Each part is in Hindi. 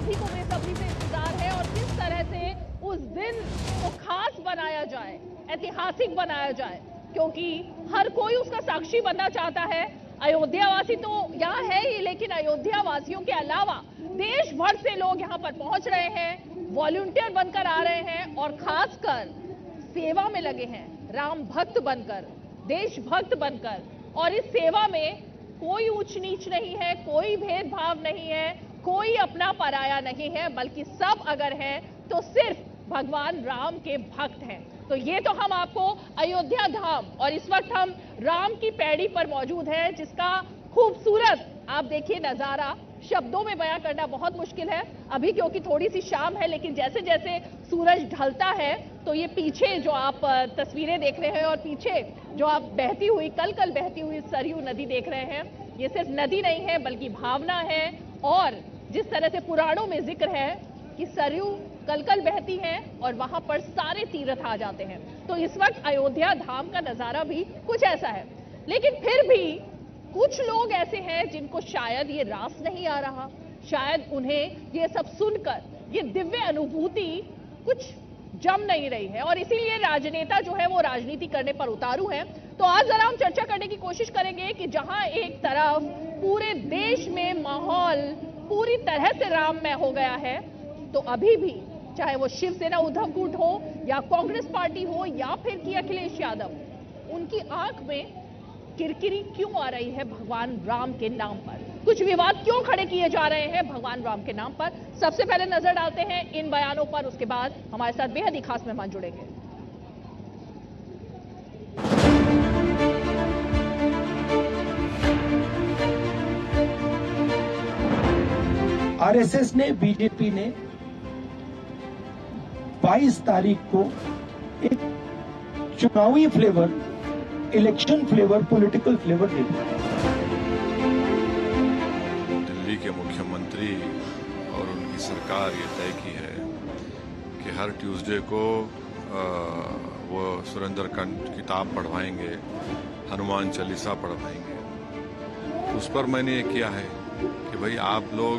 सभी को बेसब्री से इंतजार है और किस तरह से उस दिन को खास बनाया जाए, ऐतिहासिक बनाया जाए, क्योंकि हर कोई उसका साक्षी बनना चाहता है। अयोध्या वासी तो यहाँ है ही, लेकिन अयोध्या वासियों के अलावा देश भर से लोग यहाँ पर पहुंच रहे हैं, वॉलंटियर बनकर आ रहे हैं और खासकर सेवा में लगे हैं, राम भक्त बनकर, देशभक्त बनकर। और इस सेवा में कोई ऊंच नीच नहीं है, कोई भेदभाव नहीं है, कोई अपना पराया नहीं है, बल्कि सब अगर हैं तो सिर्फ भगवान राम के भक्त हैं। तो ये तो हम आपको अयोध्या धाम, और इस वक्त हम राम की पैड़ी पर मौजूद हैं, जिसका खूबसूरत आप देखिए नजारा शब्दों में बयां करना बहुत मुश्किल है अभी, क्योंकि थोड़ी सी शाम है, लेकिन जैसे जैसे सूरज ढलता है तो ये पीछे जो आप तस्वीरें देख रहे हैं और पीछे जो आप बहती हुई कल बहती हुई सरयू नदी देख रहे हैं, ये सिर्फ नदी नहीं है बल्कि भावना है। और जिस तरह से पुराणों में जिक्र है कि सरयू कल बहती है और वहां पर सारे तीर्थ आ जाते हैं, तो इस वक्त अयोध्या धाम का नजारा भी कुछ ऐसा है। लेकिन फिर भी कुछ लोग ऐसे हैं जिनको शायद ये रास नहीं आ रहा, शायद उन्हें ये सब सुनकर ये दिव्य अनुभूति कुछ जम नहीं रही है, और इसीलिए राजनेता जो है वो राजनीति करने पर उतारू है। तो आज जरा हम चर्चा करने की कोशिश करेंगे कि जहां एक तरफ पूरे देश में माहौल पूरी तरह से राममय हो गया है, तो अभी भी चाहे वो शिवसेना उद्धव गुट हो या कांग्रेस पार्टी हो या फिर कि अखिलेश यादव, उनकी आंख में किरकिरी क्यों आ रही है भगवान राम के नाम पर, कुछ विवाद क्यों खड़े किए जा रहे हैं भगवान राम के नाम पर। सबसे पहले नजर डालते हैं इन बयानों पर, उसके बाद हमारे साथ बेहद ही खास मेहमान जुड़ेंगे। आरएसएस ने, बीजेपी ने 22 तारीख को एक चुनावी flavour, election flavour, political flavour दे दिया। दिल्ली के मुख्यमंत्री और उनकी सरकार ये तय की है कि हर ट्यूसडे को वो सुरेंद्रकांड किताब पढ़वाएंगे, हनुमान चालीसा पढ़वाएंगे। उस पर मैंने ये किया है कि भाई आप लोग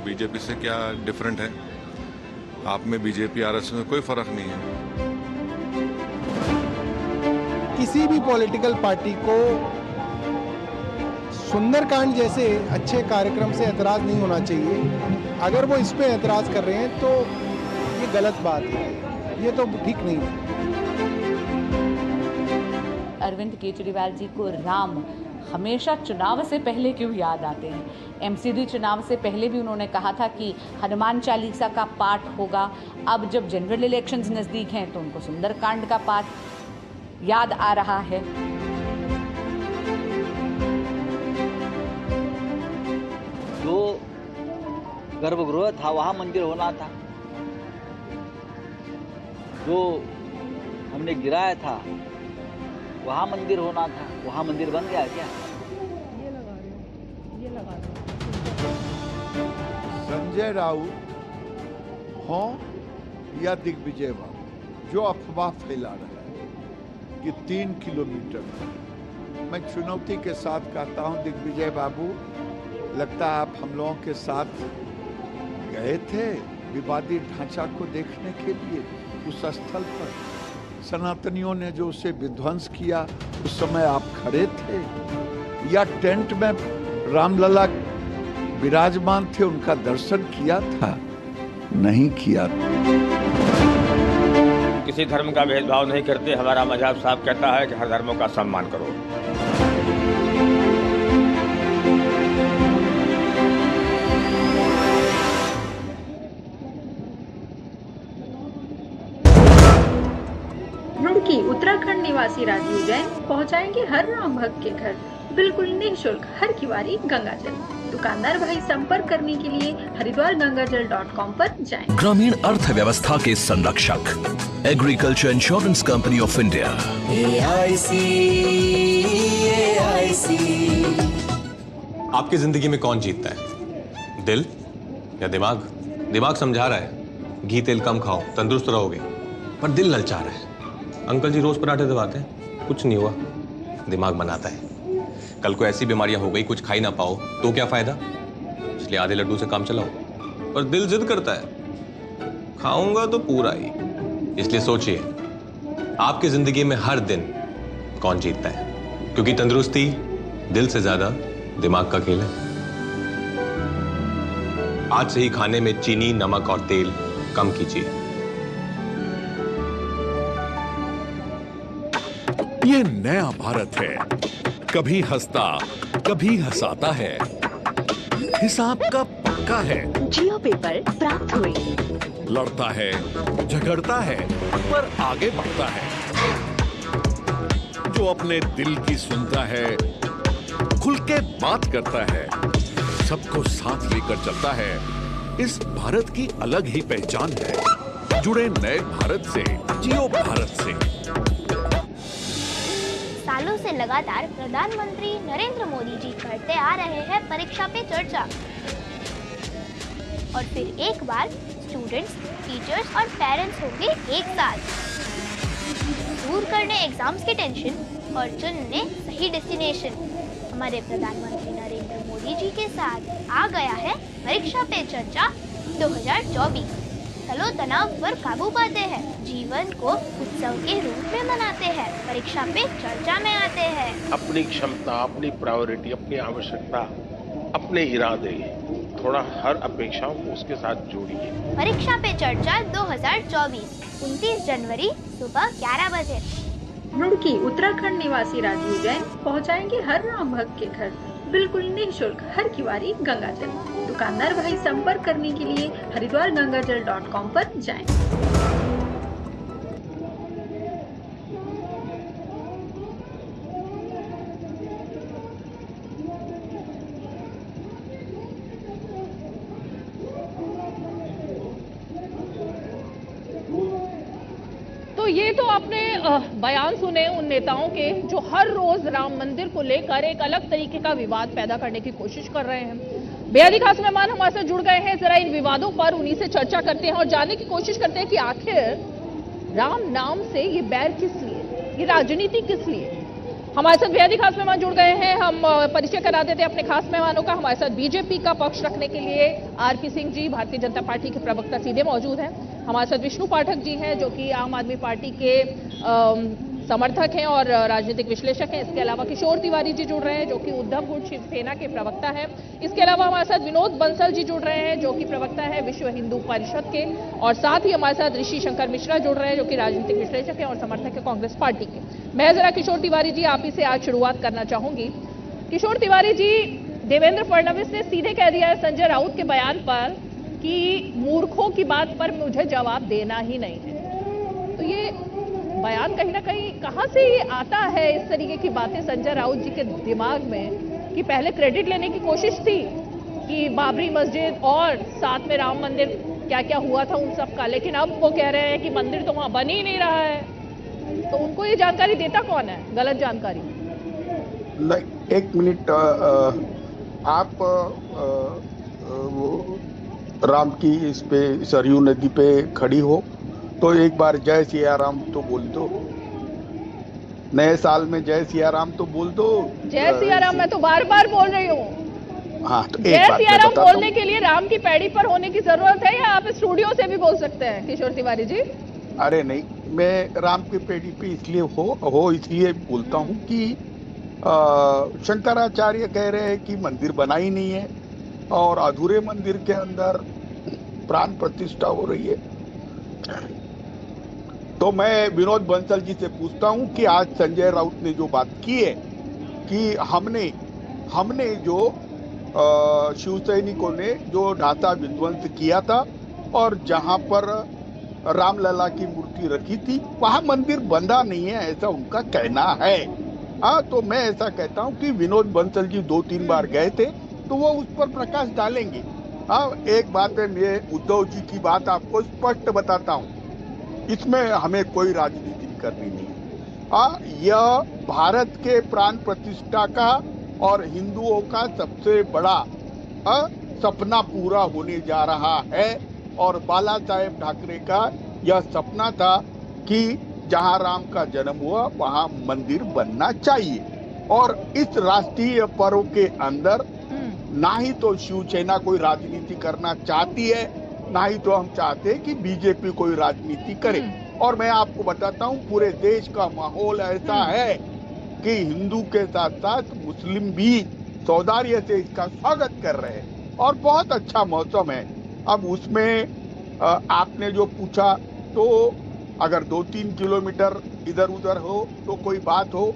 बीजेपी से क्या डिफरेंट है, आप में बीजेपी आरएसएस में कोई फर्क नहीं है। किसी भी पॉलिटिकल पार्टी को सुंदरकांड जैसे अच्छे कार्यक्रम से एतराज नहीं होना चाहिए। अगर वो इस पे एतराज कर रहे हैं तो ये गलत बात है, ये तो ठीक नहीं है। अरविंद केजरीवाल जी को राम हमेशा चुनाव से पहले क्यों याद आते हैं? एमसीडी चुनाव से पहले भी उन्होंने कहा था कि हनुमान चालीसा का पाठ होगा। अब जब जनरल इलेक्शंस नज़दीक हैं तो उनको सुंदरकांड का पाठ याद आ रहा है। जो गर्भगृह था वहाँ मंदिर होना था, जो हमने गिराया था वहाँ मंदिर होना था, वहाँ मंदिर बन गया क्या? ये लगा रहे संजय राउत हो या दिग्विजय बाबू, जो अफवाह फैला रहा है कि 3 किलोमीटर, मैं चुनौती के साथ कहता हूं दिग्विजय बाबू, लगता है आप हम लोगों के साथ गए थे विवादित ढांचा को देखने के लिए उस स्थल पर। सनातनियों ने जो उसे विध्वंस किया उस समय आप खड़े थे, या टेंट में रामलला विराजमान थे उनका दर्शन किया था? नहीं किया। किसी धर्म का भेदभाव नहीं करते। हमारा मजहब साफ कहता है कि हर धर्मों का सम्मान करो। रुड़की उत्तराखंड निवासी राजीव जैन पहुंचाएंगे हर राम भक्त के घर बिल्कुल निःशुल्क हर किवारी गंगाजल। दुकानदार भाई संपर्क करने के लिए हरिद्वारगंगाजल.com पर जाएं। ग्रामीण अर्थव्यवस्था के संरक्षक agriculture insurance company of India. आपकी जिंदगी में कौन जीतता है, दिल या दिमाग? दिमाग समझा रहा है घी तेल कम खाओ, तंदुरुस्त रहोगे, पर दिल ललचा रहा है। अंकल जी रोज पराठे दबाते हैं, कुछ नहीं हुआ। दिमाग बनाता है। कल को ऐसी बीमारियां हो गई कुछ खा ही ना पाओ तो क्या फायदा? इसलिए आधे लड्डू से काम चलाओ। पर दिल जिद करता है, खाऊंगा तो पूरा ही। इसलिए सोचिए, आपकी जिंदगी में हर दिन कौन जीतता है, क्योंकि तंदुरुस्ती दिल से ज्यादा दिमाग का खेल है। आज से ही खाने में चीनी, नमक और तेल कम कीजिए। ये नया भारत है, कभी हंसता कभी हंसाता है, हिसाब का पक्का है। जियो पेपर प्राप्त हुए। लड़ता है, झगड़ता है, पर आगे बढ़ता है। जो अपने दिल की सुनता है, खुल के बात करता है, सबको साथ लेकर चलता है। इस भारत की अलग ही पहचान है। जुड़े नए भारत से, जियो भारत से। सालों से लगातार प्रधानमंत्री नरेंद्र मोदी जी करते आ रहे हैं परीक्षा पे चर्चा, और फिर एक बार स्टूडेंट्स, टीचर्स और पेरेंट्स होंगे एक साथ। दूर करने एग्जाम्स की टेंशन और चुनने सही डेस्टिनेशन। हमारे प्रधानमंत्री नरेंद्र मोदी जी के साथ आ गया है परीक्षा पे चर्चा 2024। तलो तनाव पर काबू पाते हैं, जीवन को उत्सव के रूप में मनाते हैं, परीक्षा पे चर्चा में आते हैं। अपनी क्षमता, अपनी प्रायोरिटी, अपनी आवश्यकता, अपने इरादे, थोड़ा हर अपेक्षाओं को उसके साथ जोड़िए। परीक्षा पे चर्चा 2024 29 जनवरी सुबह 11 बजे। रुड़की उत्तराखंड निवासी राजीव जैन पहुंचाएंगे हर राम भक्त के घर बिल्कुल निःशुल्क हर किवारी गंगाजल। दुकानदार भाई संपर्क करने के लिए हरिद्वारगंगाजल.com पर जाएं। तो ये तो आपने बयान सुने उन नेताओं के जो हर रोज राम मंदिर को लेकर एक अलग तरीके का विवाद पैदा करने की कोशिश कर रहे हैं। बेहद ही खास मेहमान हमारे साथ जुड़ गए हैं। जरा इन विवादों पर उन्हीं से चर्चा करते हैं और जानने की कोशिश करते हैं कि आखिर राम नाम से ये बैर किस लिए, ये राजनीति किस लिए। हमारे साथ बेहद ही खास मेहमान जुड़ गए हैं। हम परिचय करा देते हैं अपने खास मेहमानों का। हमारे साथ बीजेपी का पक्ष रखने के लिए आरपी सिंह जी, भारतीय जनता पार्टी के प्रवक्ता सीधे मौजूद हैं। हमारे साथ विष्णु पाठक जी हैं जो कि आम आदमी पार्टी के समर्थक हैं और राजनीतिक विश्लेषक हैं। इसके अलावा किशोर तिवारी जी जुड़ रहे हैं जो कि उद्धव गुट शिवसेना के प्रवक्ता हैं। इसके अलावा हमारे साथ विनोद बंसल जी जुड़ रहे हैं जो कि प्रवक्ता है विश्व हिंदू परिषद के, और साथ ही हमारे साथ ऋषि शंकर मिश्रा जुड़ रहे हैं जो कि राजनीतिक विश्लेषक हैं और समर्थक है कांग्रेस पार्टी के। मैं जरा किशोर तिवारी जी आप ही से आज शुरुआत करना चाहूंगी। किशोर तिवारी जी, देवेंद्र फडणवीस ने सीधे कह दिया है संजय राउत के बयान पर कि मूर्खों की बात पर मुझे जवाब देना ही नहीं है। तो ये बयान कहीं ना कहीं कहां से ये आता है, इस तरीके की बातें संजय राउत जी के दिमाग में, कि पहले क्रेडिट लेने की कोशिश थी कि बाबरी मस्जिद और साथ में राम मंदिर क्या क्या हुआ था उन सब का, लेकिन अब वो कह रहे हैं कि मंदिर तो वहां बन ही नहीं रहा है। तो उनको ये जानकारी देता कौन है, गलत जानकारी? एक मिनट, आप वो राम की इस पे सरयू नदी पे खड़ी हो तो एक बार जय सिया राम तो बोल दो। नए साल में जय सिया राम तो बोल दो। जय सिया राम मैं तो बार बार बोल रही हूँ। हाँ, तो जय सिया राम बोलने के लिए राम की पैड़ी पर होने की जरूरत है या आप स्टूडियो से भी बोल सकते हैं किशोर तिवारी जी? अरे नहीं, मैं राम की पैड़ी पे इसलिए इसलिए बोलता हूँ कि शंकराचार्य कह रहे हैं कि मंदिर बना ही नहीं है और अधूरे मंदिर के अंदर प्राण प्रतिष्ठा हो रही है। तो मैं विनोद बंसल जी से पूछता हूं कि आज संजय राउत ने जो बात की है कि हमने जो शिव सैनिकों ने जो ढांचा विध्वंस किया था और जहां पर रामलला की मूर्ति रखी थी वहां मंदिर बंधा नहीं है, ऐसा उनका कहना है। हाँ, तो मैं ऐसा कहता हूं कि विनोद बंसल जी 2-3 बार गए थे तो वो उस पर प्रकाश डालेंगे। हाँ, एक बात है, मैं उद्धव जी की बात आपको स्पष्ट बताता हूँ, इसमें हमें कोई राजनीति करनी नहीं है। हाँ, यह भारत के प्राण प्रतिष्ठा का और हिंदुओं का सबसे बड़ा सपना पूरा होने जा रहा है और बाला साहेब ठाकरे का यह सपना था कि जहाँ राम का जन्म हुआ वहाँ मंदिर बनना चाहिए। और इस राष्ट्रीय पर्व के अंदर ना ही तो शिवसेना कोई राजनीति करना चाहती है, ना ही तो हम चाहते हैं कि बीजेपी कोई राजनीति करे। और मैं आपको बताता हूं, पूरे देश का माहौल ऐसा है कि हिंदू के साथ साथ मुस्लिम भी सौदार्य से इसका स्वागत कर रहे हैं और बहुत अच्छा मौसम है। अब उसमें आपने जो पूछा, तो अगर 2-3 किलोमीटर इधर उधर हो तो कोई बात हो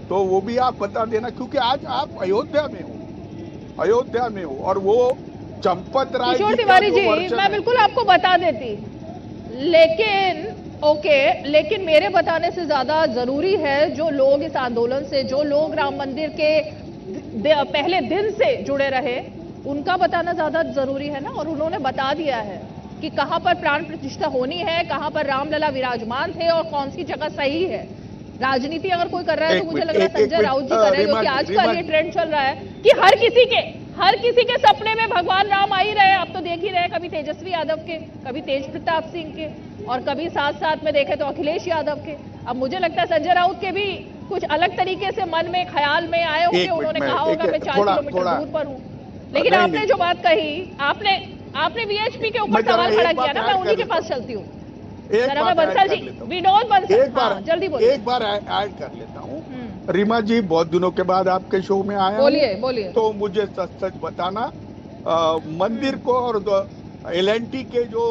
तो वो भी आप बता देना, क्योंकि आज आप अयोध्या में हो और वो चंपत राय किशोर तिवारी जी, मैं बिल्कुल आपको बता देती, लेकिन मेरे बताने से ज्यादा जरूरी है जो लोग इस आंदोलन से, जो लोग राम मंदिर के पहले दिन से जुड़े रहे, उनका बताना ज्यादा जरूरी है ना। और उन्होंने बता दिया है कि कहां पर प्राण प्रतिष्ठा होनी है, कहां पर रामलला विराजमान थे और कौन सी जगह सही है। राजनीति अगर कोई कर रहा है तो मुझे लग रहा है संजय राउत जी कर रहे हैं, क्योंकि आजकल ये ट्रेंड चल रहा है कि हर किसी के सपने में भगवान राम आ ही रहे। आप तो देख ही रहे, कभी तेजस्वी यादव के, कभी तेज प्रताप सिंह के, और कभी साथ में देखे तो अखिलेश यादव के। अब मुझे लगता है संजय राउत के भी कुछ अलग तरीके से मन में ख्याल में आए होंगे, उन्होंने कहा होगा मैं 4 किलोमीटर दूर पर हूँ। लेकिन आपने जो बात कही, आपने वीएचपी के ऊपर सवाल खड़ा किया ना, मैं उन्हीं के पास चलती हूँ। बंसल जी, विनोद बंसल, जल्दी बोलिए। एक बार ऐड कर लेता हूँ। रीमा जी, बहुत दिनों के बाद आपके शो में आया, बोलिए। तो मुझे सच बताना, मंदिर को और LNT के जो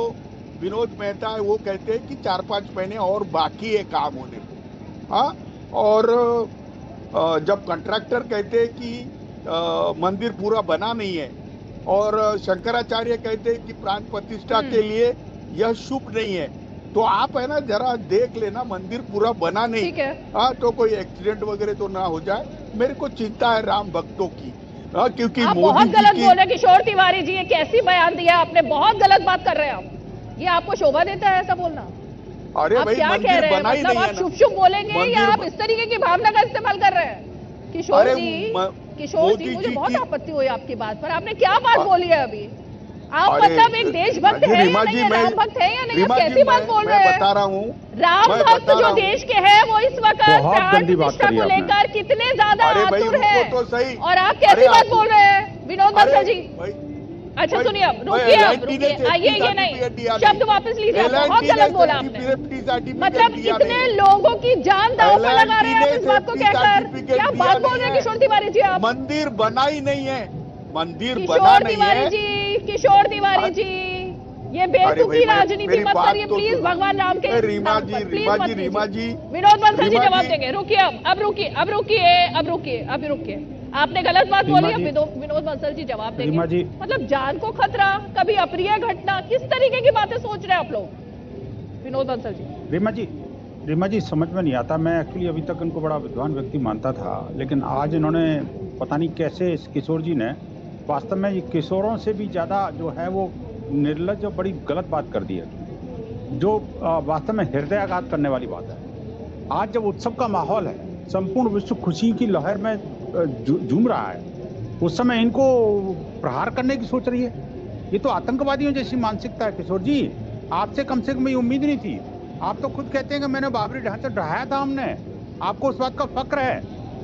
विनोद मेहता है वो कहते हैं कि 4-5 महीने और बाकी है काम होने को। हाँ, और जब कॉन्ट्रैक्टर कहते हैं कि मंदिर पूरा बना नहीं है, और शंकराचार्य कहते हैं कि प्राण प्रतिष्ठा के लिए यह शुभ नहीं है, तो आप है ना जरा देख लेना, मंदिर पूरा बना नहीं। ठीक है। हाँ, तो कोई एक्सीडेंट वगैरह तो ना हो जाए, मेरे को चिंता है राम भक्तों की। हाँ, क्योंकि आप बहुत गलत बोल रहे हैं किशोर तिवारी जी, ये कैसी बयान दिया आपने, बहुत गलत बात कर रहे हैं आप। ये आपको शोभा देता है ऐसा बोलना? अरे आप भाई, क्या कह रहे हैं? मतलब आप शुभ बोलेंगे या आप इस तरीके की भावना का इस्तेमाल कर रहे हैं? किशोर जी, मुझे बहुत आपत्ति हुई आपकी बात पर। आपने क्या बात बोली है अभी? आप मतलब एक देशभक्त है या नहीं, राम भक्त है या नहीं? आप कैसी बात बोल रहे हैं? बता रहा हूँ, राम भक्त जो देश के हैं वो इस वक्त प्राण प्रतिष्ठा को लेकर कितने ज्यादा आतुर है, और आप कैसी बात बोल रहे हैं विनोद बंसल जी? अच्छा सुनिए, अब रुकिए, आइए, ये नहीं, शब्द वापस लीजिए, बहुत गलत बोला आपने। मतलब इतने लोगों की जान दांव पर लगा रहे हैं इस बात को कहकर, क्या बात बोल रहे हैं किशोर तिवारी जी आप? मंदिर बना ही नहीं है, मंदिर बना किशोर नहीं तिवारी है। जी, किशोर तिवारी जी, ये बेतुकी राजनीति मत करिए प्लीज, भगवान राम के रीमा जी, विनोद बंसल जी जवाब देंगे। रुकिए, अब रुकिए, आपने गलत बात बोली, अब विनोद बंसल जी जवाब देंगे। मतलब जान को खतरा, कभी अप्रिय घटना, किस तरीके की बातें सोच रहे हैं आप लोग? विनोद बंसल जी। रीमा जी, समझ में नहीं आता। मैं एक्चुअली अभी तक इनको बड़ा विद्वान व्यक्ति मानता था, लेकिन आज इन्होंने पता नहीं कैसे, इस किशोर जी ने वास्तव में ये किशोरों से भी ज़्यादा जो है वो निर्लज और बड़ी गलत बात कर दी है, जो वास्तव में हृदयाघात करने वाली बात है। आज जब उत्सव का माहौल है, संपूर्ण विश्व खुशी की लहर में झूम रहा है, उस समय इनको प्रहार करने की सोच रही है। ये तो आतंकवादियों जैसी मानसिकता है किशोर जी। आपसे कम से कम ये उम्मीद नहीं थी। आप तो खुद कहते हैं कि मैंने बाबरी ढांचा ढहाया था, हमने, आपको उस बात का फक्र है।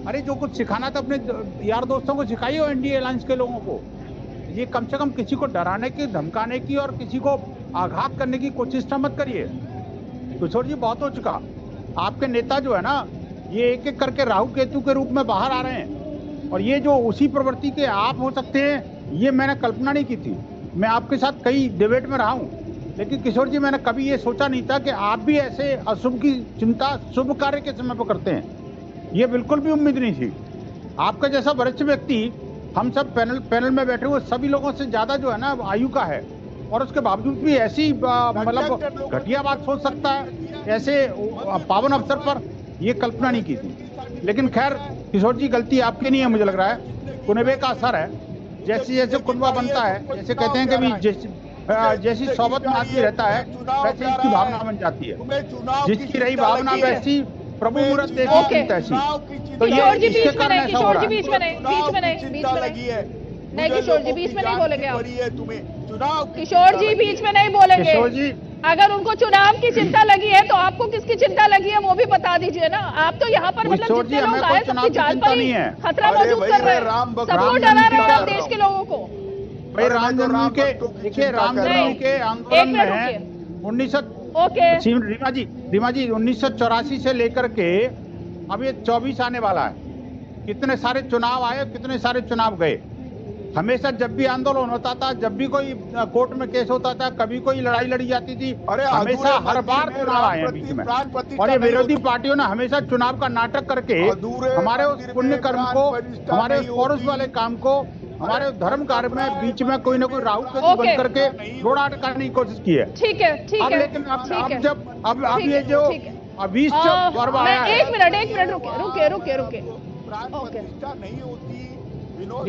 अरे जो कुछ सिखाना था अपने यार दोस्तों को सिखाइए, एनडीए अलायंस के लोगों को। ये कम से कम किसी को डराने की, धमकाने की और किसी को आघात करने की कोशिश मत करिए। किशोर जी, बहुत हो चुका। आपके नेता जो है ना, ये एक एक करके राहु केतु के रूप में बाहर आ रहे हैं, और ये जो उसी प्रवृत्ति के आप हो सकते हैं, ये मैंने कल्पना नहीं की थी। मैं आपके साथ कई डिबेट में रहा हूँ, लेकिन किशोर जी, मैंने कभी ये सोचा नहीं था कि आप भी ऐसे अशुभ की चिंता शुभ कार्य के समय पर करते हैं। ये बिल्कुल भी उम्मीद नहीं थी। आपका जैसा वरिष्ठ व्यक्ति, हम सब पैनल में बैठे हुए सभी लोगों से ज्यादा जो है ना आयु का है, और उसके बावजूद भी ऐसी मतलब घटिया बात सोच सकता है ऐसे पावन अवसर पर, ये कल्पना नहीं की थी। लेकिन खैर किशोर जी, गलती आपकी नहीं है, मुझे लग रहा है कुनबे का असर है। जैसे जैसे कुनबा बनता है, जैसे कहते हैं कि जैसी सोबत में आदमी रहता है, वैसे इसकी भावना बन जाती है। जिसकी रही भावना वैसी प्रभु मुहूर्त देखी तैसी। तो किशोर जी बीच में नहीं, किशोर जी बीच में नहीं, किशोर जी बीच में नहीं बोलेंगे आप। किशोर जी बीच में नहीं बोलेंगे। अगर उनको चुनाव की चिंता लगी है तो आपको किसकी चिंता लगी है वो भी बता दीजिए ना। आप तो यहाँ पर मतलब जितने लोग आए सबकी जान पर ही खतरा मौजूद कर रहे हैं, सबको डरा रहे हैं आप देश के लोगों को। भाई रामजन्मभूमि के देखिए रामजन्मभूमि के आंदोलन में 1984 से लेकर के अब ये 24 आने वाला है, कितने सारे चुनाव आए, कितने सारे चुनाव गए। हमेशा जब भी आंदोलन होता था, जब भी कोई कोर्ट में केस होता था, कभी कोई लड़ाई लड़ी जाती थी, हमेशा हर बार चुनाव आए हैं बीच में। और ये विरोधी पार्टियों ने हमेशा चुनाव का नाटक करके हमारे उस पुण्य कर्म को, हमारे उस पौरुष वाले काम को, हमारे धर्म कार्य में बीच में कोई ना कोई राहु केतु बन करके रोड़ा अटकाने की कोशिश की है। ठीक है, ठीक है। लेकिन अब ये जो अभी पर्व आया है, एक मिनट रुके।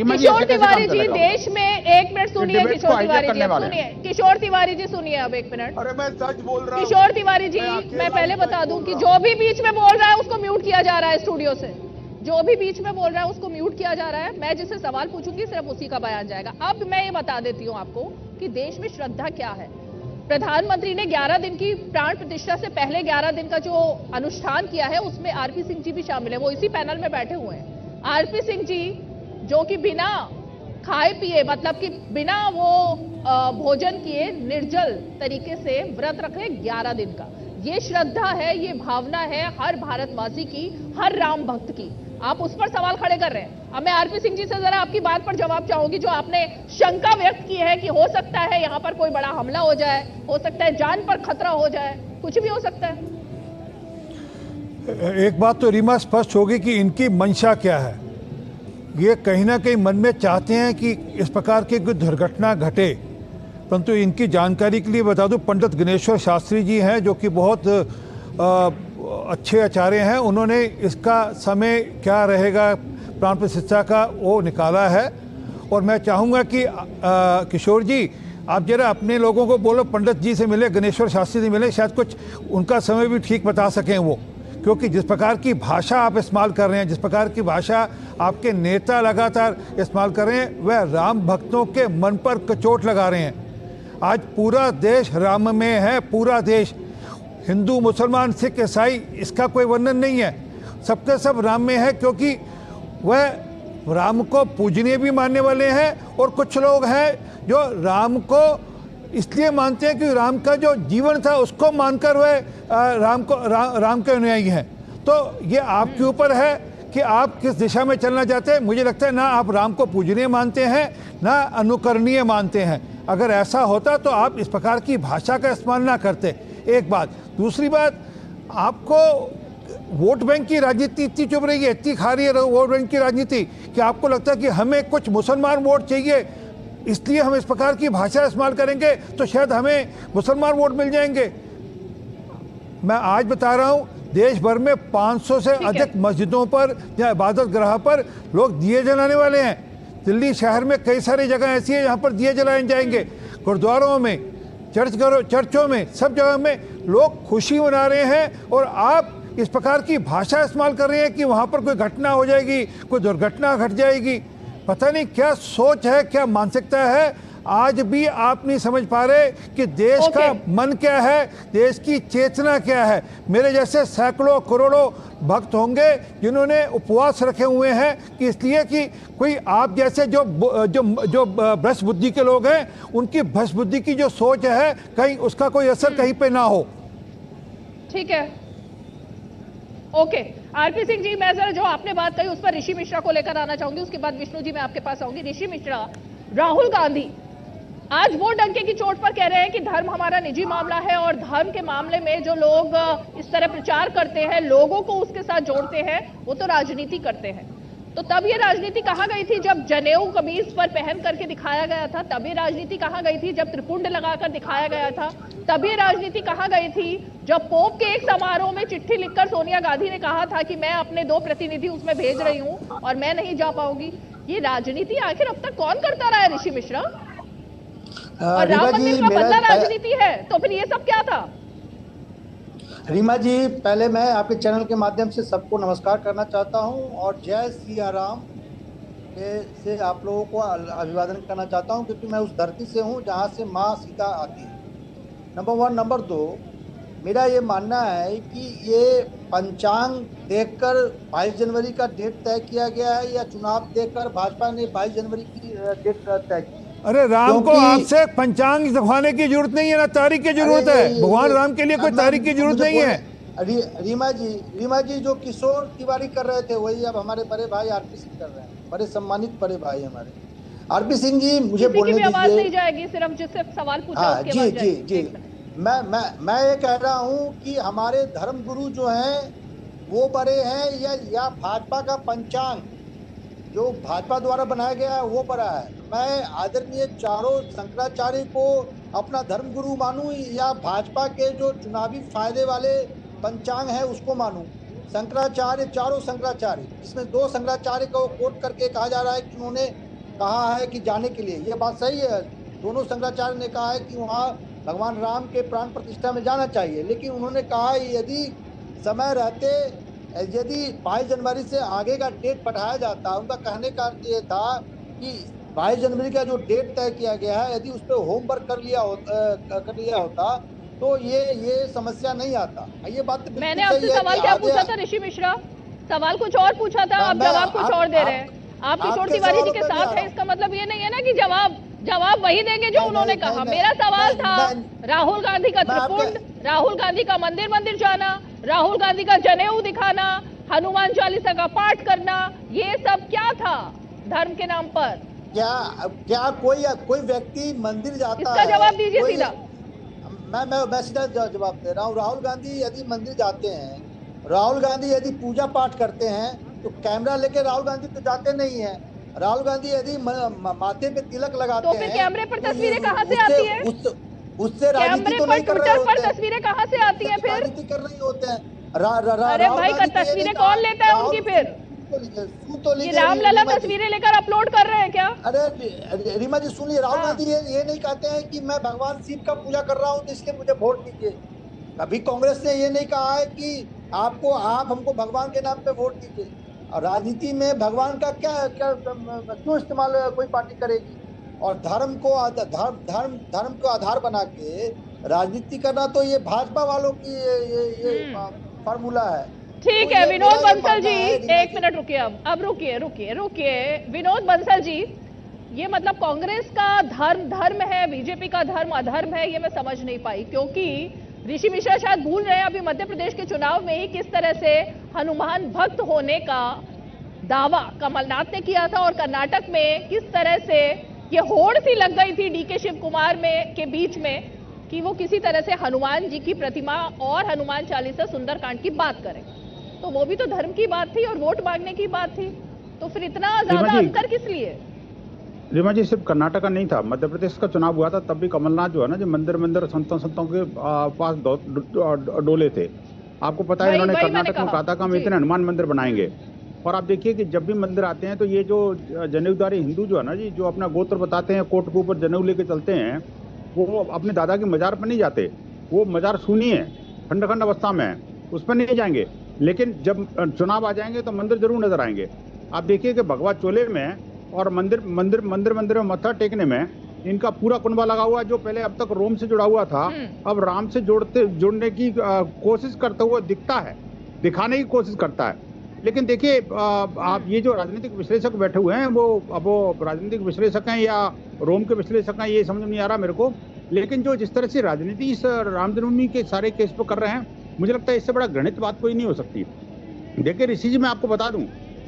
किशोर तिवारी जी देश में, एक मिनट सुनिए किशोर तिवारी जी, सुनिए किशोर तिवारी जी, सुनिए अब एक मिनट। अरे मैं सच बोल रहा हूँ किशोर तिवारी जी, मैं पहले बता दूं कि जो भी बीच में बोल रहा है उसको म्यूट किया जा रहा है स्टूडियो से। जो भी बीच में बोल रहा है उसको म्यूट किया जा रहा है। मैं जिससे सवाल पूछूंगी सिर्फ उसी का बयान जाएगा। अब मैं ये बता देती हूँ आपको कि देश में श्रद्धा क्या है। प्रधानमंत्री ने 11 दिन की प्राण प्रतिष्ठा से पहले 11 दिन का जो अनुष्ठान किया है उसमें आरपी सिंह जी भी शामिल है, वो इसी पैनल में बैठे हुए हैं। आरपी सिंह जी जो कि बिना खाए पिए, मतलब कि बिना वो भोजन किए निर्जल तरीके से व्रत रख रहे 11 दिन का। ये श्रद्धा है, ये भावना है हर भारतवासी की, हर राम भक्त की। आप उस पर सवाल खड़े कर रहे हैं। अब मैं आरपी सिंह जी से जरा आपकी बात पर जवाब चाहूंगी, जो आपने शंका व्यक्त की है कि हो सकता है यहां पर कोई बड़ा हमला हो जाए, हो सकता है जान पर खतरा हो जाए, कुछ भी हो सकता है। एक बात तो रीमा स्पष्ट होगी कि इनकी मंशा क्या है। ये कहीं ना कहीं मन में चाहते हैं कि इस प्रकार की कोई दुर्घटना घटे, परंतु इनकी जानकारी के लिए बता दूं, पंडित गणेश्वर शास्त्री जी हैं जो कि बहुत अच्छे आचार्य हैं। उन्होंने इसका समय क्या रहेगा प्राण प्रतिष्ठा का वो निकाला है। और मैं चाहूँगा कि किशोर जी आप जरा अपने लोगों को बोलो पंडित जी से मिले, गणेश्वर शास्त्री जी मिले, शायद कुछ उनका समय भी ठीक बता सकें वो। क्योंकि जिस प्रकार की भाषा आप इस्तेमाल कर रहे हैं, जिस प्रकार की भाषा आपके नेता लगातार इस्तेमाल कर रहे हैं, वह राम भक्तों के मन पर कचोट लगा रहे हैं। आज पूरा देश राम में है, पूरा देश, हिंदू मुसलमान सिख ईसाई, इसका कोई वर्णन नहीं है, सबके सब राम में है। क्योंकि वह राम को पूजनीय भी मानने वाले हैं और कुछ लोग हैं जो राम को इसलिए मानते हैं कि राम का जो जीवन था उसको मानकर वह राम के अनुयायी हैं। तो ये आपके ऊपर है कि आप किस दिशा में चलना चाहते हैं। मुझे लगता है ना आप राम को पूजनीय मानते हैं ना अनुकरणीय मानते हैं। अगर ऐसा होता तो आप इस प्रकार की भाषा का इस्तेमाल ना करते, एक बात। दूसरी बात, आपको वोट बैंक की राजनीति इतनी चुभ रही है, इतनी खा रही है वोट बैंक की राजनीति कि आपको लगता है कि हमें कुछ मुसलमान वोट चाहिए इसलिए हम इस प्रकार की भाषा इस्तेमाल करेंगे तो शायद हमें मुसलमान वोट मिल जाएंगे। मैं आज बता रहा हूं, देश भर में 500 से अधिक मस्जिदों पर या इबादत गाह पर लोग दिए जलाने वाले हैं। दिल्ली शहर में कई सारी जगह ऐसी है जहां पर दिए जलाए जाएंगे। गुरुद्वारों में, चर्चों में, सब जगह में लोग खुशी मना रहे हैं और आप इस प्रकार की भाषा इस्तेमाल कर रहे हैं कि वहां पर कोई घटना हो जाएगी, कोई दुर्घटना घट जाएगी। पता नहीं क्या सोच है, क्या मानसिकता है। आज भी आप नहीं समझ पा रहे कि देश का मन क्या है, देश की चेतना क्या है। मेरे जैसे सैकड़ों करोड़ों भक्त होंगे जिन्होंने उपवास रखे हुए हैं कि इसलिए कि कोई आप जैसे जो भ्रष्ट बुद्धि के लोग हैं उनकी भ्रष्ट बुद्धि की जो सोच है कहीं उसका कोई असर कहीं पे ना हो। ठीक है, ओके। आरपी सिंह जी, मैं जरा जो आपने बात कही उस पर ऋषि मिश्रा को लेकर आना चाहूंगी, उसके बाद विष्णु जी मैं आपके पास आऊंगी। ऋषि मिश्रा, राहुल गांधी आज वोट डंके की चोट पर कह रहे हैं कि धर्म हमारा निजी मामला है और धर्म के मामले में जो लोग इस तरह प्रचार करते हैं, लोगों को उसके साथ जोड़ते हैं, वो तो राजनीति करते हैं। तो तब ये राजनीति कहाँ गई थी जब जनेऊ कमीज पर पहन करके दिखाया गया था? तब ये राजनीति कहाँ गई थी जब त्रिपुंड लगाकर दिखाया गया था? तब ये राजनीति कहाँ गई थी जब पोप के एक समारोह में चिट्ठी लिखकर सोनिया गांधी ने कहा था कि मैं अपने 2 प्रतिनिधि उसमें भेज रही हूँ और मैं नहीं जा पाऊंगी? ये राजनीति आखिर अब तक कौन करता रहा है ऋषि मिश्रा? और राम मंदिर का बदला राजनीति है तो फिर ये सब क्या था? रीमा जी, पहले मैं आपके चैनल के माध्यम से सबको नमस्कार करना चाहता हूं और जय सिया राम से आप लोगों को अभिवादन करना चाहता हूं, क्योंकि मैं उस धरती से हूं जहां से मां सीता आती है। नंबर 1। नंबर 2, मेरा ये मानना है कि ये पंचांग देखकर 22 जनवरी का डेट तय किया गया है या चुनाव देखकर भाजपा ने 22 जनवरी की डेट तय की? अरे राम को आपसे पंचांग दिखाने की जरूरत नहीं है, ना तारीख की जरूरत है। भगवान राम के लिए कोई तारीख की जरूरत नहीं है। रीमा जी जो किशोर तिवारी कर रहे थे वही अब हमारे बड़े भाई आरपी सिंह कर रहे हैं, बड़े सम्मानित बड़े भाई हमारे आरपी सिंह जी। मुझे बोलने दीजिए। आवाज नहीं जाएगी, सिर्फ जिससे सवाल पूछा उसके बाद जाएगी। जी मैं ये कह रहा हूँ कि हमारे धर्मगुरु जो हैं वो बड़े हैं या भाजपा का पंचांग जो भाजपा द्वारा बनाया गया है वो बड़ा है? मैं आदरणीय चारों शंकराचार्य को अपना धर्मगुरु मानूं या भाजपा के जो चुनावी फायदे वाले पंचांग है उसको मानूं? शंकराचार्य, चारों शंकराचार्य, इसमें 2 शंकराचार्य को कोट करके कहा जा रहा है कि उन्होंने कहा है कि जाने के लिए। ये बात सही है, दोनों शंकराचार्य ने कहा है कि वहाँ भगवान राम के प्राण प्रतिष्ठा में जाना चाहिए, लेकिन उन्होंने कहा यदि समय रहते यदि 22 जनवरी से आगे का डेट बढ़ाया जाता, उनका कहने का अर्थ ये था कि 22 जनवरी का जो डेट तय किया गया है यदि उस पर होमवर्क कर लिया होता तो ये समस्या नहीं आता। ये बात तो मैंने आपसे सवाल क्या पूछा था ऋषि मिश्रा? सवाल कुछ और पूछा था, आप जवाब कुछ और दे रहे हैं। आप किशोर तिवारी जी के साथ है, इसका मतलब ये नहीं है ना कि जवाब वही देंगे जो उन्होंने कहा। मेरा सवाल था राहुल गांधी का त्रिपुंड, राहुल गांधी का मंदिर जाना, राहुल गांधी का जनेऊ दिखाना, हनुमान चालीसा का पाठ करना, ये सब क्या था धर्म के नाम पर? क्या कोई व्यक्ति मंदिर जाता है? इसका जवाब दीजिए सीधा। मैं सीधा जवाब दे रहा हूँ। राहुल गांधी यदि मंदिर जाते हैं, राहुल गांधी यदि पूजा पाठ करते हैं तो कैमरा लेके राहुल गांधी तो जाते नहीं है। राहुल गांधी यदि माथे पे तिलक लगाते हैं तो फिर कैमरे पर तस्वीरें कहाँ से आती है? उससे राजनीति तो नहीं कर रहे होते हैं। तस्वीरें कहाँ से आती है? फिर राजनीति कर रही होते हैं। अरे भाई का तस्वीरें कौन लेता है उनकी? फिर ये रामलला तस्वीरें लेकर अपलोड कर रहे हैं क्या? अरे रीमा जी सुनिए, राहुल गांधी ये नहीं कहते हैं कि मैं भगवान शिव का पूजा कर रहा हूँ तो इसलिए मुझे वोट दीजिए। कभी कांग्रेस ने ये नहीं कहा है कि आप हमको भगवान के नाम पे वोट दीजिए। और राजनीति में भगवान का क्या क्यों इस्तेमाल कोई पार्टी करेगी? और धर्म को आधार बना के राजनीति करना तो ये भाजपा वालों की ये फार्मूला है। ठीक है विनोद बंसल जी, 1 मिनट रुकिए। अब रुकिए विनोद बंसल जी, ये मतलब कांग्रेस का धर्म है, बीजेपी का धर्म अधर्म है, ये मैं समझ नहीं पाई। क्योंकि ऋषि मिश्रा शायद भूल रहे हैं अभी मध्य प्रदेश के चुनाव में ही किस तरह से हनुमान भक्त होने का दावा कमलनाथ ने किया था, और कर्नाटक में किस तरह से ये होड़ सी लग गई थी डीके शिव कुमार के बीच में कि वो किसी तरह से हनुमान जी की प्रतिमा और हनुमान चालीसा सुंदरकांड की बात करें। तो वो भी तो धर्म की बात थी और वोट मांगने की बात थी, तो फिर इतना ज्यादा अंतर किस लिए? रीमा जी सिर्फ कर्नाटक का नहीं था, मध्य प्रदेश का चुनाव हुआ था तब भी कमलनाथ जो है ना, जो मंदिर संतों के पास डोले थे। आपको पता है इन्होंने कर्नाटक में कहा था कि हम इतने हनुमान मंदिर बनाएंगे। और आप देखिए कि जब भी मंदिर आते हैं तो ये जो जनेऊधारी हिंदू जो है ना जी, जो अपना गोत्र बताते हैं, कोट के ऊपर जनेऊ लेके चलते हैं, वो अपने दादा के मजार पर नहीं जाते। वो मजार सुनी है, खंड अवस्था में है, उस पर नहीं जाएंगे। लेकिन जब चुनाव आ जाएंगे तो मंदिर जरूर नजर आएंगे। आप देखिए कि भगवा चोले में और मंदिर में मत्था टेकने में इनका पूरा कुनबा लगा हुआ है, जो पहले अब तक रोम से जुड़ा हुआ था, अब राम से जुड़ने की कोशिश करते हुए दिखाने की कोशिश करता है। लेकिन देखिए आप ये जो राजनीतिक विश्लेषक बैठे हुए हैं वो राजनीतिक विश्लेषक हैं या रोम के विश्लेषक हैं, ये समझ नहीं आ रहा मेरे को। लेकिन जो जिस तरह से राजनीति इस राम जन्मभूमि के सारे केस पर कर रहे हैं, मुझे लगता है इससे बड़ा घृणित बात कोई नहीं हो सकती। देखिए ऋषि जी, मैं आपको बता दूं,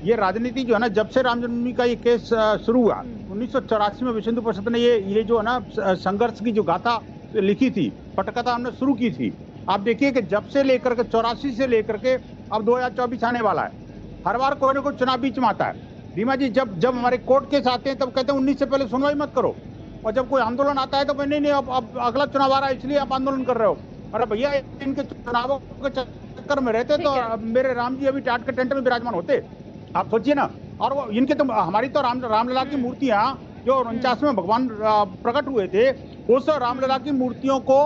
ये राजनीति जो है ना, जब से राम जन्मभूमि का ये केस शुरू हुआ 1984 में विश्व हिंदू परिषद ने ये जो है ना संघर्ष की जो गाथा लिखी थी, पटकथा हमने शुरू की थी। आप देखिए कि जब से लेकर के 84 से लेकर के अब 2024 आने वाला है, हर बार कोई ना कोई चुनाव बीच में आता है। रीमा जी, जब हमारे कोर्ट केस आते हैं तब कहते हैं 19 से पहले सुनवाई मत करो, और जब कोई आंदोलन आता है तो नहीं अब अगला चुनाव आ रहा है इसलिए आप आंदोलन कर रहे हो। अरे भैया, इनके चुनावों के चक्कर में रहते तो मेरे राम जी अभी टाट के टेंट में विराजमान होते, आप सोचिए ना। और वो इनके तो हमारी तो रामलला की मूर्तियां जो 49 में भगवान प्रकट हुए थे, उस रामलला की मूर्तियों को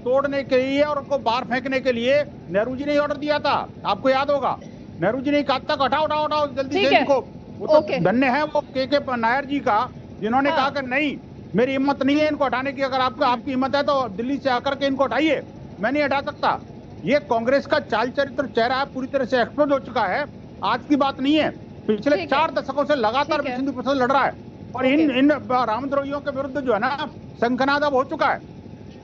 तोड़ने के लिए और उनको बाहर फेंकने के लिए नेहरू जी ने ऑर्डर दिया था, आपको याद होगा। नेहरू जी ने कहा तक हटाओ जल्दी से इनको। वो तो धन्य है वो के नायर जी का, जिन्होंने कहा कि नहीं, मेरी हिम्मत नहीं है इनको हटाने की। अगर आपकी हिम्मत है तो दिल्ली से आकर के इनको हटाइए, मैं नहीं हटा सकता। ये कांग्रेस का चाल चरित्र चेहरा पूरी तरह से एक्सपोज हो चुका है, आज की बात नहीं है। पिछले 4 दशकों से लगातार विश्व प्रसाद लड़ रहा है और इन रामद्रोहियों के विरुद्ध जो है ना शंखनाद अब हो चुका है।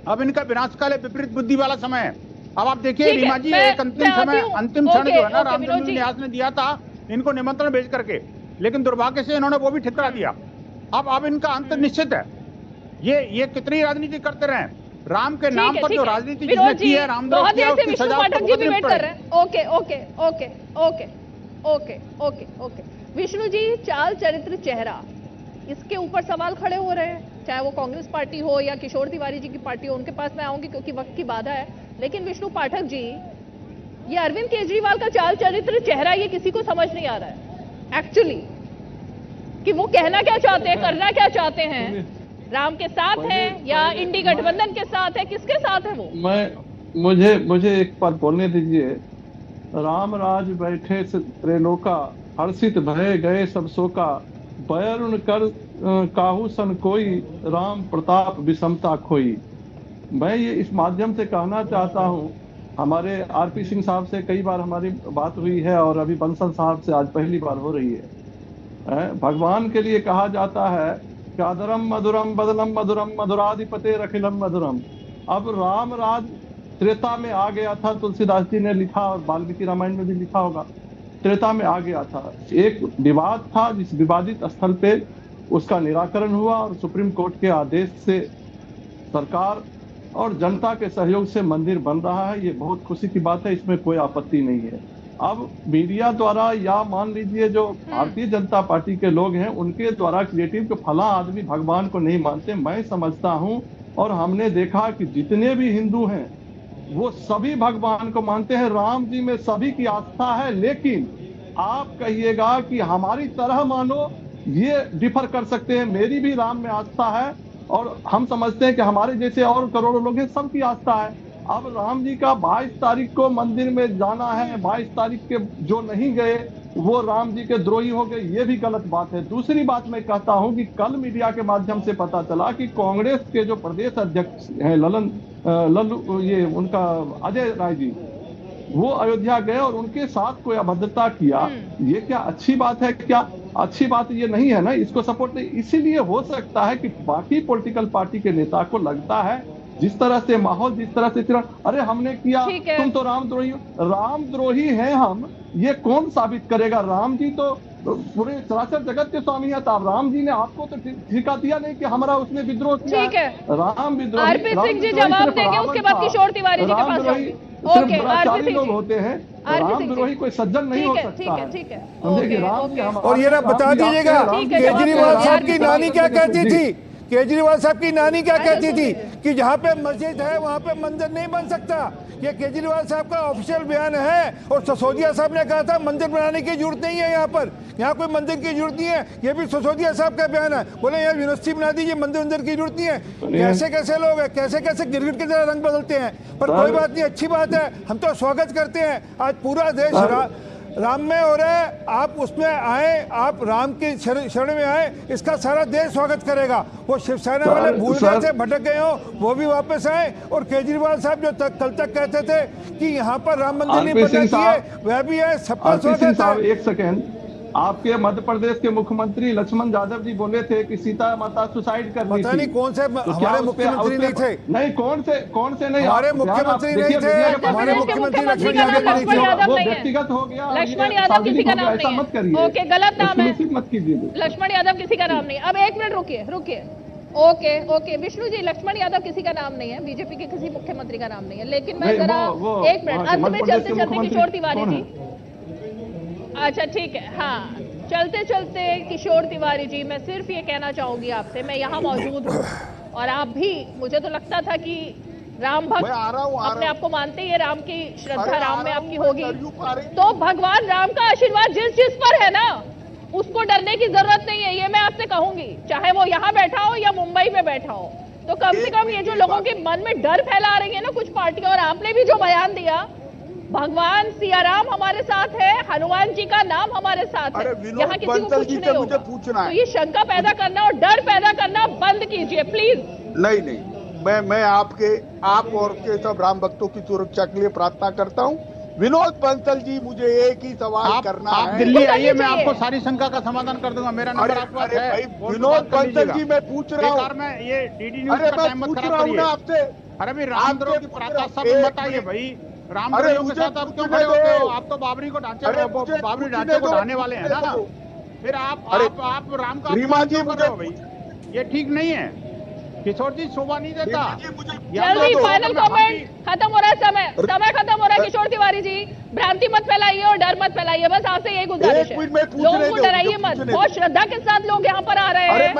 अब इनका विनाशकाल विपरीत बुद्धि वाला समय है। अब आप देखिए रीमा जी, एक अंतिम क्षण जो है ना रामचंद्र न्यास ने दिया था इनको निमंत्रण भेज करके, लेकिन दुर्भाग्य से इन्होंने वो भी ठुकरा दिया। अब इनका अंत निश्चित है। ये कितनी राजनीति करते रहे, राम के नाम पर जो राजनीति जिसने की है, रामद्रोह किया, उसकी सजा okay okay okay okay okay okay okay Vishnu ji, चाल चरित्र चेहरा, इसके ऊपर सवाल खड़े हो रहे हैं, चाहे वो कांग्रेस पार्टी हो या किशोर तिवारी जी की पार्टी हो। उनके पास मैं आऊंगी क्योंकि वक्त की बाधा है, लेकिन विष्णु पाठक जी, ये अरविंद केजरीवाल का चाल चरित्र चेहरा ये किसी को समझ नहीं आ रहा है एक्चुअली, कि वो कहना क्या चाहते हैं, करना क्या चाहते हैं, राम के साथ है या इंडी गठबंधन के साथ है, किसके साथ है वो? मुझे एक बात बोलने दीजिए। राम राज बैठे त्रिलोका, हर्षित भय गए सब शोका, बयरुण कर काहू सन कोई, राम प्रताप विषमता खोई। मैं ये इस माध्यम से कहना चाहता हूँ, हमारे आरपी सिंह साहब से कई बार हमारी बात हुई है और अभी बंसल साहब से आज पहली बार हो रही है। भगवान के लिए कहा जाता है कि अधरम मधुरम बदलम मधुरम मधुराधिपते रखिलम मधुरम। अब राम राज त्रेता में आ गया था, तुलसीदास जी ने लिखा और वाल्मीकि रामायण में भी लिखा होगा, त्रेता में आ गया था। एक विवाद था, जिस विवादित स्थल पे उसका निराकरण हुआ और सुप्रीम कोर्ट के आदेश से सरकार और जनता के सहयोग से मंदिर बन रहा है। ये बहुत खुशी की बात है, इसमें कोई आपत्ति नहीं है। अब मीडिया द्वारा या मान लीजिए जो भारतीय जनता पार्टी के लोग हैं उनके द्वारा क्रिएटिव के फला आदमी भगवान को नहीं मानते, मैं समझता हूं और हमने देखा कि जितने भी हिंदू हैं वो सभी भगवान को मानते हैं, राम जी में सभी की आस्था है। लेकिन आप कहिएगा कि हमारी तरह मानो, ये डिफर कर सकते हैं। मेरी भी राम में आस्था है और हम समझते हैं कि हमारे जैसे और करोड़ों लोग हैं, सबकी आस्था है। अब राम जी का 22 तारीख को मंदिर में जाना है, 22 तारीख के जो नहीं गए वो राम जी के द्रोही हो गए, ये भी गलत बात है। दूसरी बात मैं कहता हूं कि कल मीडिया के माध्यम से पता चला कि कांग्रेस के जो प्रदेश अध्यक्ष हैं लल्लू, ये उनका अजय राय जी, वो अयोध्या गए और उनके साथ कोई अभद्रता किया। ये क्या अच्छी बात है? क्या अच्छी बात ये नहीं है ना, इसको सपोर्ट नहीं। इसीलिए हो सकता है कि बाकी पॉलिटिकल पार्टी के नेता को लगता है जिस तरह से माहौल, जिस तरह से अरे हमने किया, तुम तो रामद्रोही हैं हम, ये कौन साबित करेगा? राम जी तो पूरे चराचर जगत के स्वामी है, तब राम जी ने आपको तो ठिका दिया नहीं कि हमारा उसने विद्रोह किया। ठीक है, राम विद्रोह, आरपी सिंह जी जवाब देंगे, उसके बाद किशोर तिवारी जी के पास जाऊंगी। ओके, आरपी सिंह लोग होते हैं, रामद्रोही कोई सज्जन नहीं हो सकता है। ठीक है, और ये ना बता दीजिएगा केजरीवाल साहब की नानी क्या कहती थी, केजरीवाल साहब की नानी क्या कहती थी कि जहाँ पे मस्जिद है वहाँ पे मंदिर नहीं बन सकता। ये केजरीवाल साहब का ऑफिशियल बयान है। और सिसोदिया साहब ने कहा था मंदिर बनाने की जरूरत नहीं है, यहाँ कोई मंदिर की जरूरत नहीं है। ये भी सिसोदिया साहब का बयान है, बोले यहाँ यूनिवर्सिटी बना दीजिए, मंदिर की जरूरत नहीं है। कैसे कैसे लोग हैं, कैसे कैसे गिरगिट की तरह रंग बदलते हैं। पर कोई बात नहीं, अच्छी बात है, हम तो स्वागत करते हैं। आज पूरा देश राम में हो रहा है, आप उसमें आए, आप राम की शरण में आए, इसका सारा देश स्वागत करेगा। वो शिवसेना वाले भूल गए थे, भटक गए हो, वो भी वापस आए। और केजरीवाल साहब जो कल तक कहते थे कि यहाँ पर राम मंदिर नहीं बनना चाहिए, वह भी है, सबका स्वागत है। एक सेकेंड, आपके मध्य प्रदेश के मुख्यमंत्री लक्ष्मण यादव जी बोले थे कि सीता माता सुसाइड कर ली थी। पता नहीं कौन से हमारे मुख्यमंत्री नहीं थे। नहीं, कौन से नहीं, हमारे मुख्यमंत्री नहीं थे, हमारे मुख्यमंत्री लक्ष्मण यादव नहीं थे। वो व्यक्तिगत हो गया, लक्ष्मण यादव किसी का नाम नहीं है, मत करिए। ओके, गलत नाम है, मत कीजिए। लक्ष्मण यादव किसी का नाम नहीं। अब एक मिनट रुकिए। ओके विष्णु जी, लक्ष्मण यादव किसी का नाम नहीं है, बीजेपी के किसी मुख्यमंत्री का नाम नहीं है। लेकिन मैं जरा एक मिनट, अंत में चलते चलते किशोर तिवारी जी, अच्छा ठीक है, हाँ, चलते चलते किशोर तिवारी जी, मैं सिर्फ ये कहना चाहूंगी आपसे, मैं यहाँ मौजूद हूँ और आप भी, मुझे तो लगता था कि राम भक्त अपने आप को मानते ही, राम की श्रद्धा राम में आपकी होगी, तो भगवान राम का आशीर्वाद जिस पर है ना, उसको डरने की जरूरत नहीं है, ये मैं आपसे कहूंगी। चाहे वो यहाँ बैठा हो या मुंबई में बैठा हो, तो कम से कम ये जो लोगों के मन में डर फैला रही है ना कुछ पार्टी, और आपने भी जो बयान दिया भगवान सियाराम हमारे साथ है, हनुमान जी का नाम हमारे साथ है। यहाँ किसी को कुछ नहीं होगा। पूछना है तो ये शंका पैदा करना और डर पैदा करना बंद कीजिए प्लीज। नहीं, मैं आप और के सब राम भक्तों की सुरक्षा के लिए प्रार्थना करता हूँ। विनोद बंसल जी, मुझे एक ही सवाल करना है। आप दिल्ली आइए, मैं आपको सारी शंका का समाधान कर दूंगा। मेरा नंबर आपके पास है। विनोद बंसल जी, मैं पूछ रहा हूँ। मैं ये डीडी न्यूज़ का टाइम मत खराब करिए। आपसे अरे भाई रामद्रोह की पराकाष्ठा मत आइए भाई। रामद्रोह के साथ आप क्यों खड़े होते हो? आप तो बाबरी ढांचे को ढाने वाले हैं ना। फिर आप राम का रीमा जी कर रहे हो भाई, ये ठीक नहीं है। किशोर जी शोभा नहीं देता। जल्दी फाइनल कमेंट, खत्म हो रहा है समय खत्म हो रहा है। किशोर तिवारी जी, भ्रांति मत फैलाइए और डर मत फैलाइए, बस आपसे यही गुजारिश है। लोगों को डराइए मत, बहुत श्रद्धा के साथ लोग यहाँ पर आ रहे हैं।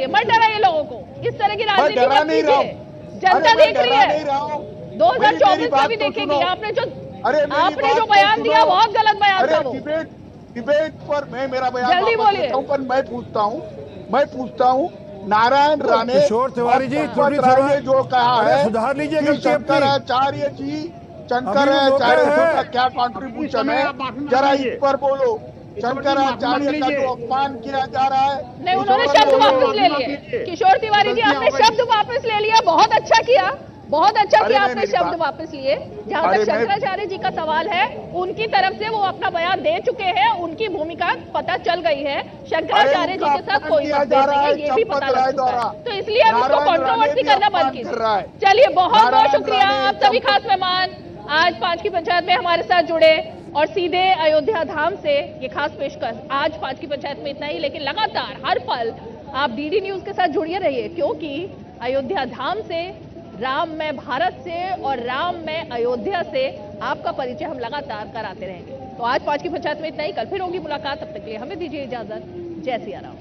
मत डराइए लोगों को, इस तरह की राजनीति मत कीजिए। जनता देख रही है, 2024 का भी देखेगी। आपने जो बयान दिया बहुत गलत बयान था वो। डिबेट पर मैं मेरा बयान जल्दी बोलिए। मैं पूछता हूँ नारायण राणे, किशोर तिवारी जी ने जो कहा है सुधार लीजिए कि शंकराचार्य का क्या कॉन्ट्रीब्यूशन है, जरा इस पर बोलो। शंकराचार्य का जो अपमान किया जा रहा है। नहीं, उन्होंने शब्द वापस ले लिए। किशोर तिवारी जी, आपने शब्द वापस ले लिया, बहुत अच्छा किया आपने शब्द वापस लिए। जहां तक शंकराचार्य जी का सवाल है, उनकी तरफ से वो अपना बयान दे चुके हैं, उनकी भूमिका पता चल गई है। शंकराचार्य जी के साथ कोई मतभेद नहीं है, ये भी पता लग चुका है। तो इसलिए अब उसको कंट्रोवर्सी करना बंद कीजिए। चलिए, बहुत बहुत शुक्रिया आप सभी खास मेहमान आज 5 की पंचायत में हमारे साथ जुड़े और सीधे अयोध्या धाम से ये खास पेशकश। आज 5 की पंचायत में इतना ही, लेकिन लगातार हर पल आप डीडी न्यूज के साथ जुड़े रहिए, क्योंकि अयोध्या धाम से, राम में भारत से और राम में अयोध्या से आपका परिचय हम लगातार कराते रहेंगे। तो आज 5 की पंचायत में इतना ही, कल फिर होगी मुलाकात। तब तक के लिए हमें दीजिए इजाजत। जय सिया राम।